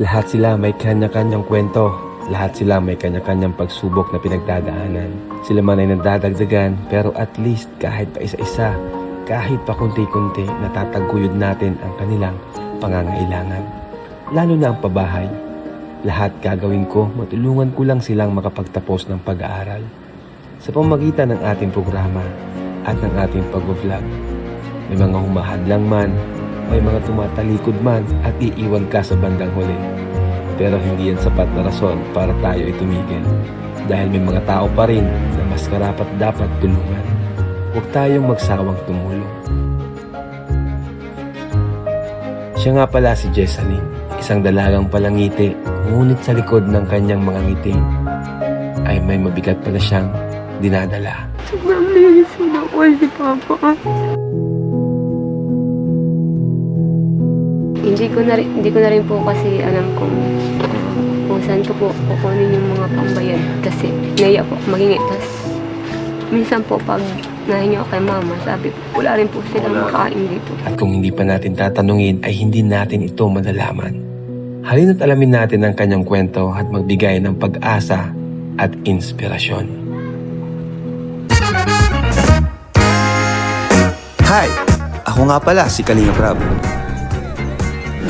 Lahat sila may kanya-kanyang kwento. Lahat sila may kanya-kanyang pagsubok na pinagdadaanan. Sila man ay nadadagdagan, pero at least kahit pa isa-isa, kahit pa kunti-kunti, natataguyod natin ang kanilang pangangailangan. Lalo na ang pabahay. Lahat gagawin ko, matulungan ko lang silang makapagtapos ng pag-aaral. Sa pamamagitan ng ating programa at ng ating pag-vlog. May mga humahadlang man, may mga tumatalikod man at iiwan ka sa bandang huli. Pero hindi yan sapat na rason para tayo ay tumigil. Dahil may mga tao pa rin na mas karapat dapat tulungan. Huwag tayong magsawang tumulong. Siya nga pala si Jessalyn, isang dalagang palangiti, ngunit sa likod ng kanyang mga ngiti ay may mabigat pala siyang dinadala. Sobrang linis na ako si Papa. Hindi ko na rin po kasi alam kung saan ko po kukunin yung mga pambayad kasi naiya po magingi. Tapos minsan po pag nahingi ako kay mama, sabi po wala rin po silang makain dito. At kung hindi pa natin tatanungin ay hindi natin ito malalaman. Halina't alamin natin ang kanyang kwento at magbigay ng pag-asa at inspirasyon. Hi! Ako nga pala si Kalinga Prab.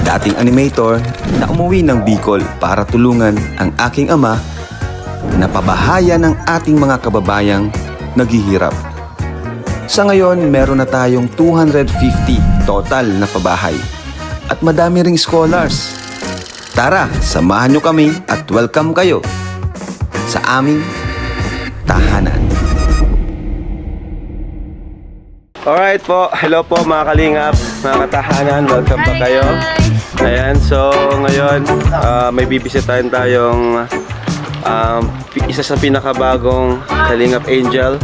Dating animator na umuwi ng Bicol para tulungan ang aking ama na pabahayan ng ating mga kababayang naghihirap. Sa ngayon, meron na tayong 250 total na pabahay at madami ring scholars. Tara, samahan nyo kami at welcome kayo sa aming tahanan. Alright po, hello po mga kalingap, mga katahanan, welcome pa kayo. Ayan, so ngayon may bibisitahin tayong isa sa pinakabagong Kalingap Angel.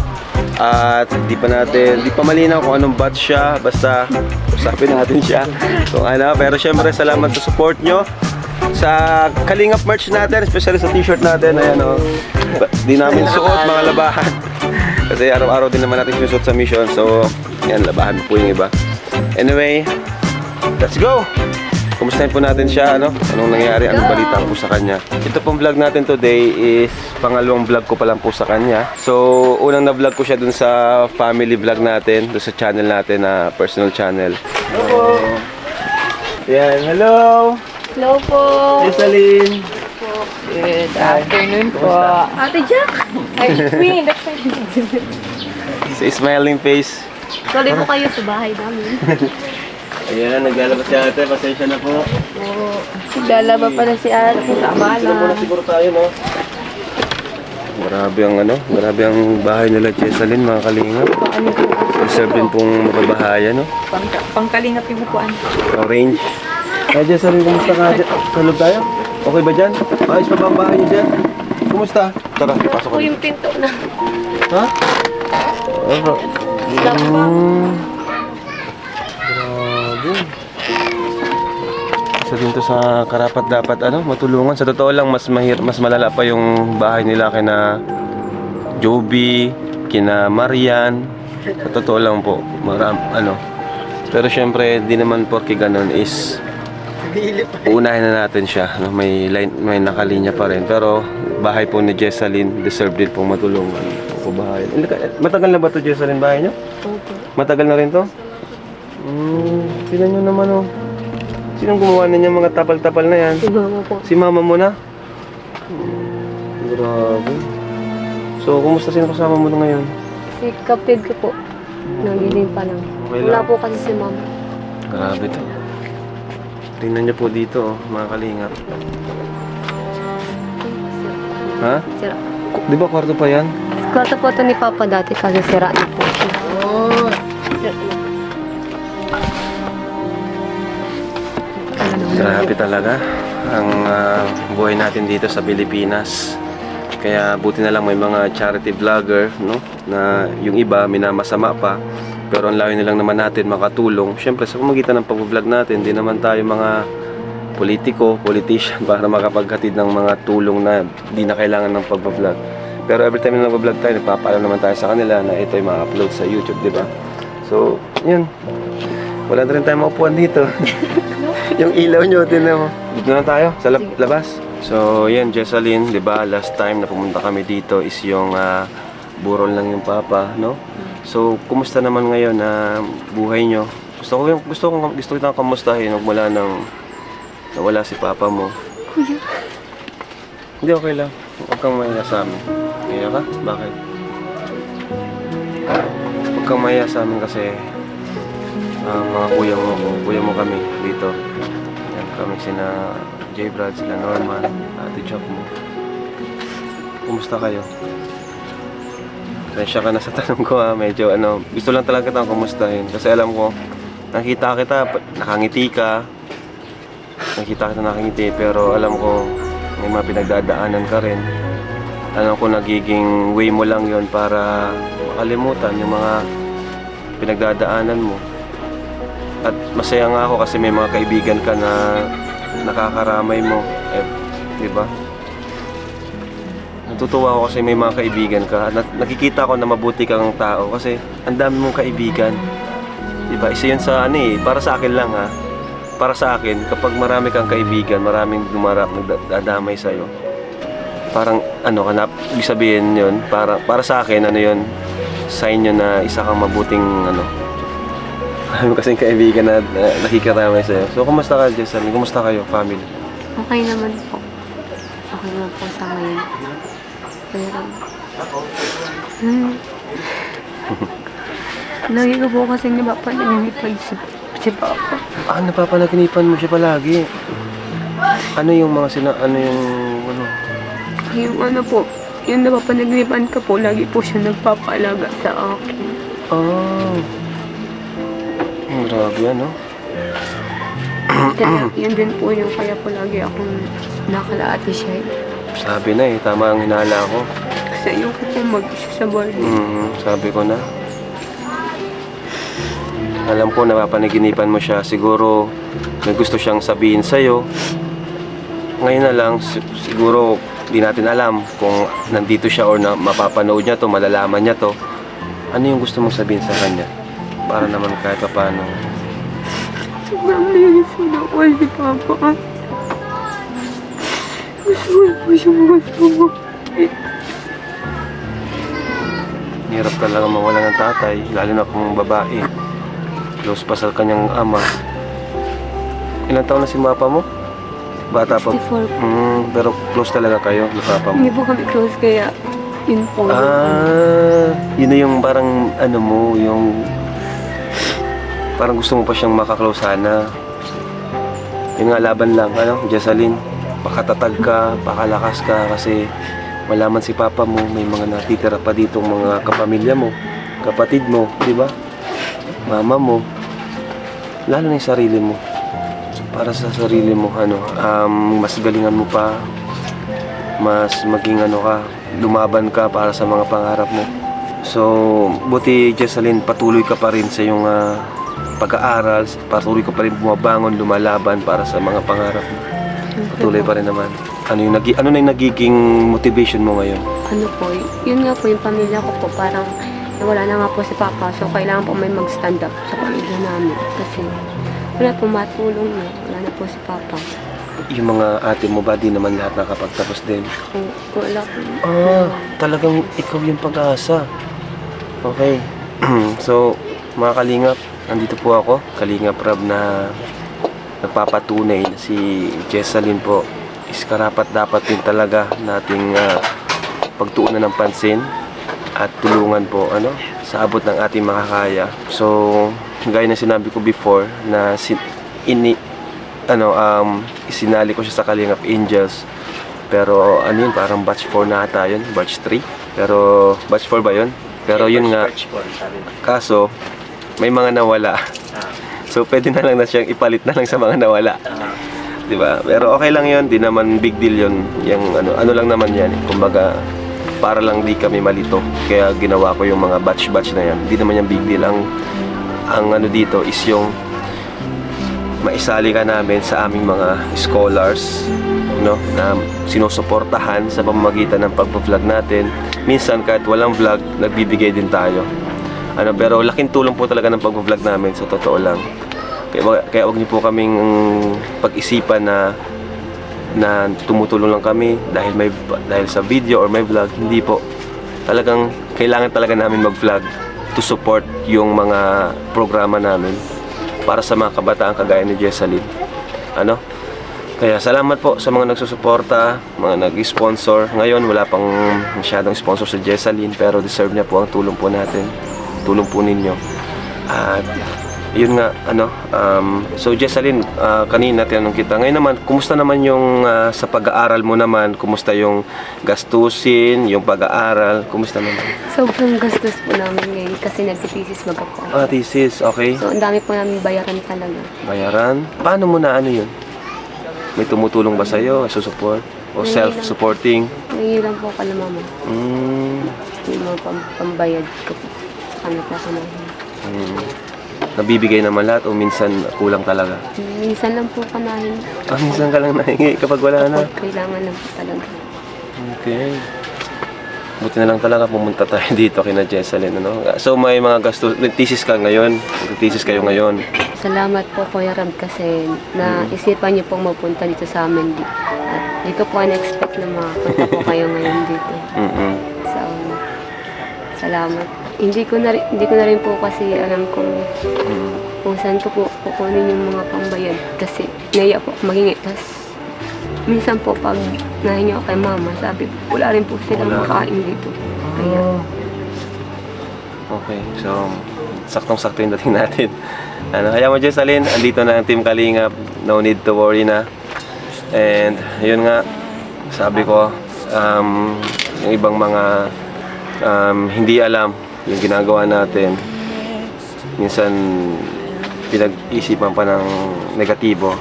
At di pa malinaw kung anong batch siya, basta usapin natin siya kung ano. Pero syempre salamat sa support nyo sa Kalingap merch natin, especially sa t-shirt natin. Ayan o, di namin suot mga labahan kasi araw-araw din naman natin sinusuot sa mission. So yan, labahan po yung iba. Anyway, let's go! Kumustahin po natin siya, ano? Anong nangyari, anong balita po sa kanya. Ito pong vlog natin today is pangalawang vlog ko pa lang po sa kanya. So, unang na-vlog ko siya dun sa family vlog natin, dun sa channel natin na personal channel. Hello! Yan, hello! Hello po! Jessalyn! Good afternoon po. Ate Jack! Ay, Queen! Sa smiling face. Tuloy po kayo sa bahay namin. Ayan, naglalabas si ate. Pasensya na po. Naglalaba pa na si ate sa Sila muna siguro tayo, no? Grabe ang bahay nila Jessalyn, mga kalingap. Ano po? Reserve din pong mababahaya, no? Pangkalingap yung upuan. Orange. Ay, Jessalyn, kumusta ka? Tulog tayo? Okay ba dyan? Ayos pa ba ang bahay niyo dyan? Kumusta? Tara, pasok Ako ka. yung pinto na. Ha? Grabe. Isa din to sa karapat dapat matulungan. Sa totoo lang mas malala pa yung bahay nila kina Joby, kina Marian. Sa totoo lang po, Pero syempre, di naman porke ganun is uunahin na natin siya. May nakalinya pa rin. Pero bahay po ni Jessalyn, deserve din pong matulungan. Bahay. Matagal na ba to Jessalyn bahay niyo? Okay. Matagal na rin to? Tingnan nyo naman Sinong gumawa na niya mga tapal-tapal na yan? Si mama po. Si mama mo na? Grabe. So, kumusta sino kasama mo na ngayon? Si kapatid ko po. Nagiling pa lang. Okay Wala lang. po kasi si mama. Grabe to. Tingnan niyo po dito, mga kalingap. Ha? Sira. Di ba kwarto pa yan? Kwarto po ito ni Papa dati kasi sira na po. Oh. Grabe talaga ang buhay natin dito sa Pilipinas. Kaya buti na lang may mga charity vlogger, no? Na yung iba minamasama pa. Pero ang layo nilang naman natin makatulong. Siyempre sa pamamagitan ng pag-vlog natin, di naman tayo mga politician para makapaghatid ng mga tulong na di na kailangan ng pag-vlog. Pero every time na nag-vlog tayo, nagpapaalam naman tayo sa kanila na ito ay ma-upload sa YouTube, di ba? So, yun. Wala na rin tayo maupuan dito. Yung ilaw nyo, tinan mo. Dito na tayo, sa Sige. labas. So, yan, Jessalyn, di ba? Last time na pumunta kami dito is yung burol lang yung papa, no? So, kumusta naman ngayon na buhay nyo? Gusto kitang kamustahin mula nang nawala si papa mo. Kuya, Hindi, okay lang. Huwag kang mahiya sa amin. Mahiya ka? Bakit? Huwag kang mahiya sa amin kasi mga kuya mo kami dito. Yan kami sina J. Brad, sila Norman, Ate Chop mo. Kumusta kayo? Pasensya ka na sa tanong ko medyo gusto lang talaga kitang kumustahin kasi alam ko, nakita kita, nakangiti ka, nakangiti pero alam ko may mga pinagdadaanan ka rin. Alam ko nagiging way mo lang yon para makalimutan yung mga pinagdadaanan mo. At masaya nga ako kasi may mga kaibigan ka na nakakaramay mo, di ba? Natutuwa ako kasi may mga kaibigan ka. Nakikita ko na mabuti kang tao kasi ang dami mong kaibigan. Di ba? Isa yun sa para sa akin lang Para sa akin, kapag marami kang kaibigan, maraming nagdadamay sa'yo. Parang ibig sabihin yun, para sa akin, yun, sign yun na isa kang mabuting, marami kasing kaibigan na nakikiramay sa'yo. So, kumusta ka, Jessalyn? Kumusta kayo, family? okay naman po. Okay naman po sa ngayon. Pero, lagi ko po kasi napapanaginipan si Papa. Napapanaginipan mo siya palagi. Ano yung mga Yung po, yung napapanaginipan ko po, lagi po siya nagpapaalaga sa akin. Grabe Kaya yun din po yung kaya po lagi akong nakalaati siya. Sabi na tama ang hinala ko. Kasi ayoko po mag-isa sa boarding. Sabi ko na. Alam ko napapanaginipan mo siya. Siguro may gusto siyang sabihin sa'yo. Ngayon na lang, siguro di natin alam kung nandito siya or na mapapanood niya to, malalaman niya to. Ano yung gusto mong sabihin sa kanya? Para naman kahit pa paano. Sobrang linis na ako si Papa. Gusto ko po siya makasama. Hirap talaga mawala ng tatay, lalo na kung babae. Close pa sa kanyang ama. Ilang taon na si Papa mo? Bata pa. 64. Pero close talaga kayo ni Papa mo. Hindi po kami close kaya yun po. Yun na yung parang yung parang gusto mo pa siyang makaklose sana. Yun nga, laban lang, Jessalyn. Pakatatag ka, pakalakas ka kasi malaman si Papa mo, may mga natitira pa ditong mga kapamilya mo, kapatid mo, di ba? Mama mo, lalo na yung sarili mo. Para sa sarili mo, mas galingan mo pa, mas maging ka, lumaban ka para sa mga pangarap mo. So, buti Jessalyn, patuloy ka pa rin sa iyong pag-aaral, patuloy ka pa rin bumabangon, lumalaban para sa mga pangarap mo. Patuloy pa rin naman. Ano na yung nagiging motivation mo ngayon? Yun nga po yung pamilya ko po, parang wala na nga po si Papa, so kailangan po may mag-stand up sa pamilya namin kasi wala po matulong na, wala na po si Papa. Yung mga ate mo ba, di naman lahat nakapagtapos din? Wala po. Talagang ikaw yung pag-asa. Okay. So, mga kalingap, nandito po ako, Kalingap Rab na nagpapatunay na si Jessalyn po is karapat-dapat din talaga nating pagtuunan ng pansin at tulungan po sa abot ng ating makakaya. So, gaya na sinabi ko before na isinali ko siya sa Kalingap Angels. Pero yun, parang batch 4 na ata yun, batch 3. Pero batch 4 ba yun? Pero yun nga, kaso may mga nawala. So pwede na lang na siyang ipalit na lang sa mga nawala. 'Di ba? Pero okay lang 'yon, di naman big deal 'yon. Yung ano lang naman 'yan. Kumbaga para lang di kami malito. Kaya ginawa ko yung mga batch na 'yan. Di naman 'yan big deal. Ang dito is yung maisali ka namin sa aming mga scholars, na sinusuportahan sa pamamagitan ng pagpo-vlog natin. Minsan kahit walang vlog, nagbibigay din tayo. Pero laking tulong po talaga ng pag-vlog namin, sa totoo lang. Kaya wag niyo po kaming pag-isipan na tumutulong lang kami dahil sa video or may vlog. Hindi po. Talagang kailangan talaga namin mag-vlog to support yung mga programa namin para sa mga kabataan kagaya ni Jessalyn. Kaya salamat po sa mga nagsusuporta, mga nag-sponsor. Ngayon wala pang masyadong sponsor sa Jessalyn, pero deserve niya po ang tulong po natin. Tulong po ninyo. At yun nga, so Jessalyn, kanina tinanong kita. Ngayon naman, kumusta naman yung sa pag-aaral mo naman? Kumusta yung gastusin, yung pag-aaral? Kumusta naman? Sobrang gastos po namin ngayon kasi nagtitesis mag ako. Thesis, okay. So, ang dami po namin bayaran talaga. Bayaran? Paano mo na yun? May tumutulong ba sa'yo? Susupport? O self-supporting? Nangilang po ka na mama. Yung mga pambayad ko po sa kanila po sa mga. Nabibigay naman lahat o minsan kulang talaga? Minsan lang po kanahin. Minsan ka lang nahingi kapag wala na? Kailangan lang po talaga. Okay. Buti na lang talaga pumunta tayo dito kina Jessalyn, So may mga gasto, nag-thesis ka ngayon? Nag-thesis kayo ngayon? Salamat po Kuya Rab kasi naisipan niyo pong mapunta dito sa amin. At dito po na-expect na makapunta po kayo ngayon dito. So, salamat. Hindi ko na rin po kasi alam kung saan ko po kukunin yung mga pambayad kasi naiya po maghingi. Tapos minsan po pag nahingi ako kay mama, sabi po, wala rin po silang makain dito. Kaya, okay, so saktong-sakto yung dating natin. Kaya mo Jessalyn, andito na ang Team Kalingap. No need to worry na. And yun nga, sabi ko, yung ibang mga hindi alam yung ginagawa natin, minsan pinag-isipan pa ng negatibo,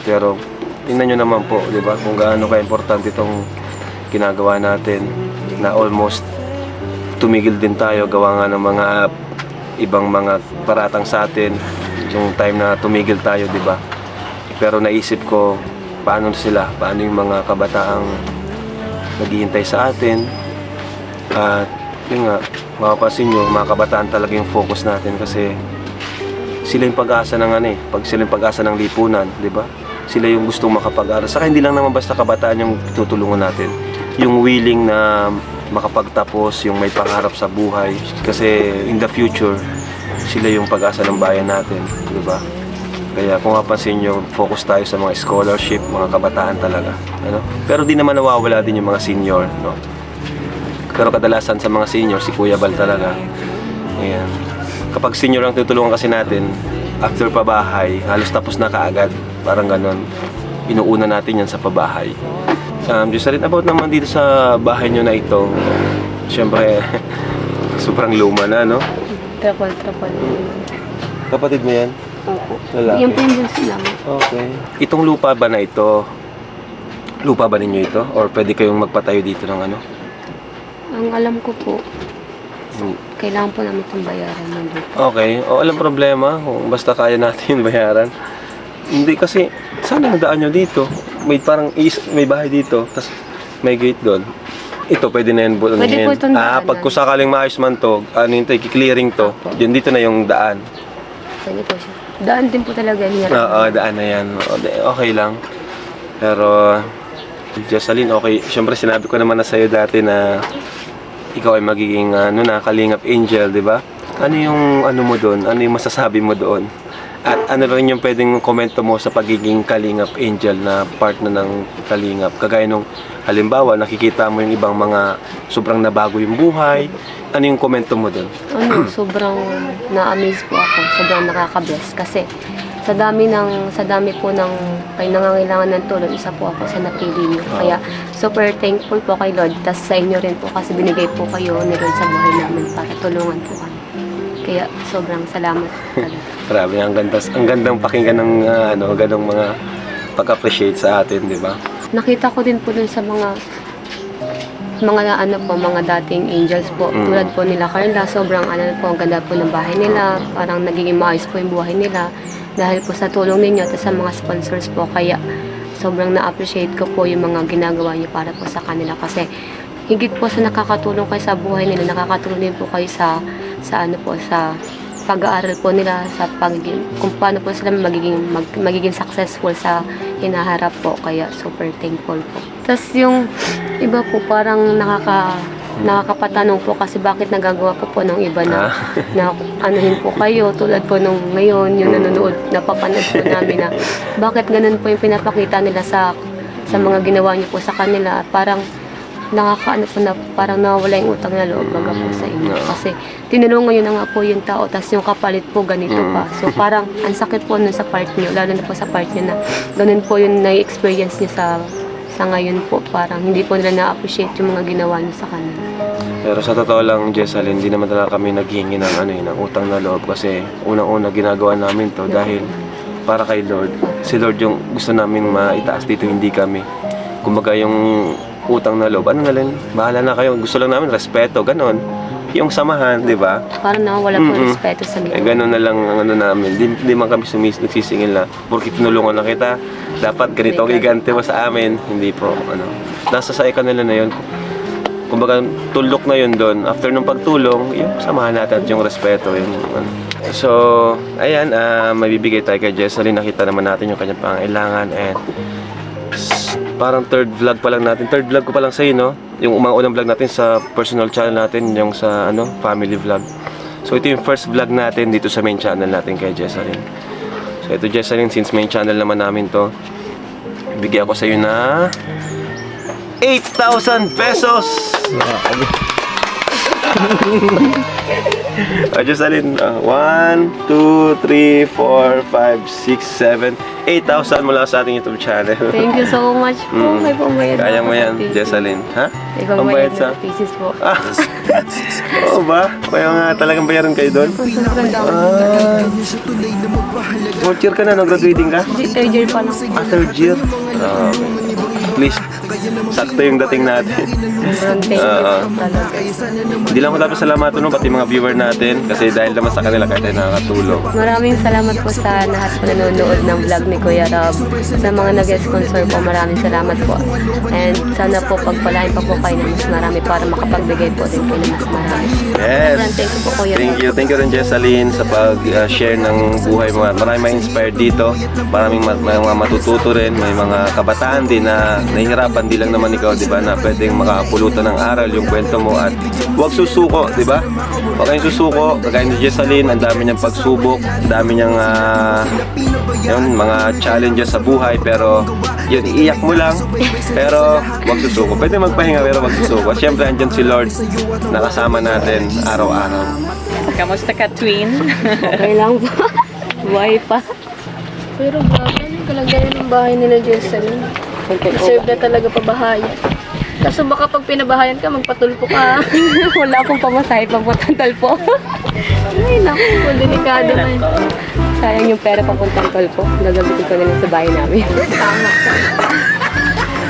pero tingnan nyo naman po, di ba, kung gaano ka-importante itong ginagawa natin, na almost tumigil din tayo gawa nga ng mga ibang mga paratang sa atin yung time na tumigil tayo, di ba? Pero naisip ko, paano yung mga kabataang naghihintay sa atin. At yun nga, mapapansin nyo, mga kabataan talaga yung focus natin kasi sila yung pag-asa ng pag-asa ng lipunan, di ba? Sila yung gustong makapag-aral. Saka hindi lang naman basta kabataan yung tutulungan natin. Yung willing na makapagtapos, yung may pangarap sa buhay. Kasi in the future, sila yung pag-asa ng bayan natin, di ba? Kaya kung mapansin nyo, focus tayo sa mga scholarship, mga kabataan talaga. Pero di naman nawawala din yung mga senior, no? Pero kadalasan sa mga senior, si Kuya Bal talaga. Ayan. Kapag senior ang tutulungan kasi natin, after pabahay, halos tapos na kaagad. Parang ganon. Inuuna natin yan sa pabahay. Jessalyn, about naman dito sa bahay nyo na ito, syempre, sobrang luma na, no? Trapal. Kapatid mo yan? Opo. Lalaki? Yan po yung bunso namin. Okay. Itong lupa ba na ito, lupa ba ninyo ito? Or pwede kayong magpatayo dito ng ano? Ang alam ko po, kailangan po namin itong bayaran ng lupa. Okay. O, walang problema. Kung basta kaya natin bayaran. Hindi kasi, sana nadaan nyo dito. May parang may bahay dito, tapos may gate doon. Ito, pwede na yan. Pwede po itong daanan. Pag sakaling maayos man to, clearing to, yun dito na yung daan. Pwede po siya. Daan din po talaga niya. Oo, daan na yan. Okay lang. Pero, Jessalyn, okay. Siyempre, sinabi ko naman na sa'yo dati na ikaw ay magiging Kalingap Angel, di ba? Ano yung mo doon? Ano yung masasabi mo doon? At ano rin yung pwedeng komento mo sa pagiging Kalingap Angel na part na ng Kalingap? Kagaya nung halimbawa, nakikita mo yung ibang mga sobrang nabago yung buhay. Ano yung komento mo doon? Sobrang na-amaze po ako. Sobrang nakaka-bless kasi sa dami po ng nangangailangan ng tulong, isa po ako sa napili niyo. Kaya super thankful po kay Lord. Tas sa inyo rin po kasi binigay po kayo ni Lord sa buhay namin para tulungan po kami. Kaya sobrang salamat talaga. Grabe, ang gandang pakinggan ng ganong mga pag-appreciate sa atin, di ba? Nakita ko din po dun sa mga dating angels po. Tulad po nila Carla, sobrang po, ang ganda po ng bahay nila. Parang nagiging maayos po yung buhay nila. Dahil po sa tulong ninyo at sa mga sponsors po. Kaya sobrang na-appreciate ko po yung mga ginagawa niyo para po sa kanila. Kasi higit po sa nakakatulong kayo sa buhay nila, nakakatulong din po kayo sa pag-aaral po nila sa pagiging, kung paano po sila magiging successful sa hinaharap po. Kaya super thankful po. Tapos yung iba po parang nakakapatanong po kasi bakit nagagawa po ng iba na anuhin po kayo tulad po nung ngayon yung nanonood, napapanood po namin na bakit ganun po yung pinapakita nila sa mga ginawa niyo po sa kanila. Parang nakakaano po na parang nawawala yung utang na loob baga po sa inyo. Kasi tinulungan nyo na nga po yung tao, tapos yung kapalit po ganito pa. So parang ang sakit po nun sa part nyo, lalo na po sa part nyo na ganun po yung na-experience nyo sa ngayon po. Parang hindi po nila na-appreciate yung mga ginawa nyo sa kanila. Pero sa totoo lang, Jessalyn, hindi naman talaga kami naghihingi ng, ng utang na loob kasi unang-una ginagawa namin to dahil para kay Lord. Si Lord yung gusto namin maitaas dito, hindi kami. Kumbaga yung utang na loob, ano na lang, bahala na kayo. Gusto lang namin respeto, ganon. Yung samahan, di ba? Parang nawawala po yung respeto sa ginawa. Ganon na lang ang ano namin. Di man kami nagsisingil na, porque tinulungan na kita, dapat ganito ang gigante mo sa amin. Hindi po, nasa sa kanila na yun. Kumbaga, tulok na yun doon. After nung pagtulong, yung samahan natin at yung respeto. Yung, So, ayan, mabibigay tayo kay Jessalyn. Nakita naman natin yung kanyang pangailangan. And parang third vlog pa lang natin. Third vlog ko pa lang sa'yo, no? Yung mga unang vlog natin sa personal channel natin, yung sa family vlog. So, ito yung first vlog natin dito sa main channel natin kay Jessalyn. So, ito Jessalyn, since main channel naman namin to, bigyan ko sa'yo na 8,000 pesos! Jessalyn, 1, 2, 3, 4, 5, 6, 7, 8,000 mula sa ating YouTube channel. Thank you so much po. May pambayad na Kaya ako mo sa yan, thesis. Jessalyn. Ha? May pambayad na thesis po. Oo ba? Kaya nga talagang bayaran kayo doon? Sobrang dami. Fourth year ka na, no? Graduating ka? Third year pa lang. Third year? At least, sakto yung dating natin. Sobrang thank you po talaga. Hindi lang ko dapat salamat no, pati mga viewer natin kasi dahil naman sa kanila kahit tayo nakakatulong. Maraming salamat po sa lahat po nanonood ng vlog ni Kuya Rob. Sa mga nag-sponsor po, maraming salamat po. And sana po pagpalain pa po kayo ng mas marami para makapagbigay po din po ng mas marami. Yes! Sobrang thank you po Kuya Rob. Thank you rin Jessalyn sa pag-share ng buhay mo. Maraming ma-inspired dito. Maraming mga matututo rin. May mga kabataan din na nahihirapan. Di lang naman ikaw, di ba, na pwedeng makapulutan ng aral yung kwento mo at huwag susuko, di ba? Huwag kayong susuko. Kagaya ni Jessalyn, ang dami niyang pagsubok, ang dami niyang mga challenges sa buhay, pero yun, iiyak mo lang, pero huwag susuko. Pwede magpahinga pero huwag susuko. Siyempre, andyan si Lord nakasama natin araw-araw. Kamusta ka, twin? Okay lang po. Buhay pa. Pero grabe, yung kalagayan ng bahay nila Jessalyn. Deserve na talaga pabahayan. Kaso baka pag pinabahayan ka, magpatulpo ka. Wala akong pamasahe papuntang Talpo. Ay, naku, delikado na yun. Sayang yung pera papuntang Talpo. Gagamitin ko na lang sa bahay namin. Tama ka.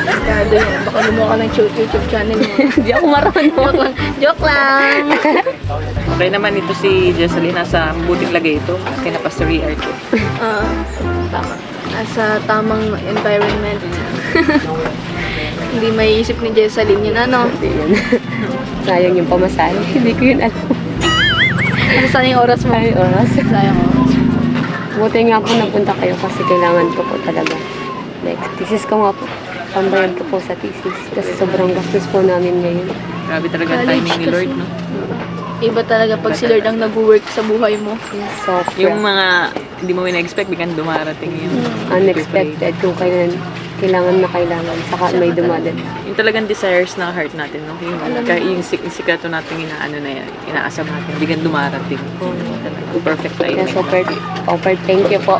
Delikado yan. Baka lumuha ka ng YouTube channel mo. Hindi ako marunong. Joke lang! Okay naman ito si Jessalyn. Nasa mabuting lagay ito. Kaya na Pastor ER ko. Tama. Nasa tamang environment. Hindi maiisip ni Jessalyn yun, ano? Hindi yun. Sayang yung pamasahe. Hindi ko yun alam. Ano saan yung oras mo? Ay, oras. Sayang oras. Buti nga po napunta kayo kasi kailangan ko po talaga. Like, thesis ko nga po. Pambayad ko po sa thesis. Kasi sobrang gastos po namin ngayon. Grabe talaga ang timing ni Lord, no? Iba talaga pag si Lord ang nag-work sa buhay mo. Yes, so, Yung mga hindi mo na-expect, biglang dumarating yun. unexpected kung kailangan na kailangan. Saka may dumadan. Yung talagang desires ng heart natin, no? Yung sikreto natin inaano na yan, inaasam natin, biglang dumarating. Talaga, perfect Kaya timing. super thank you po.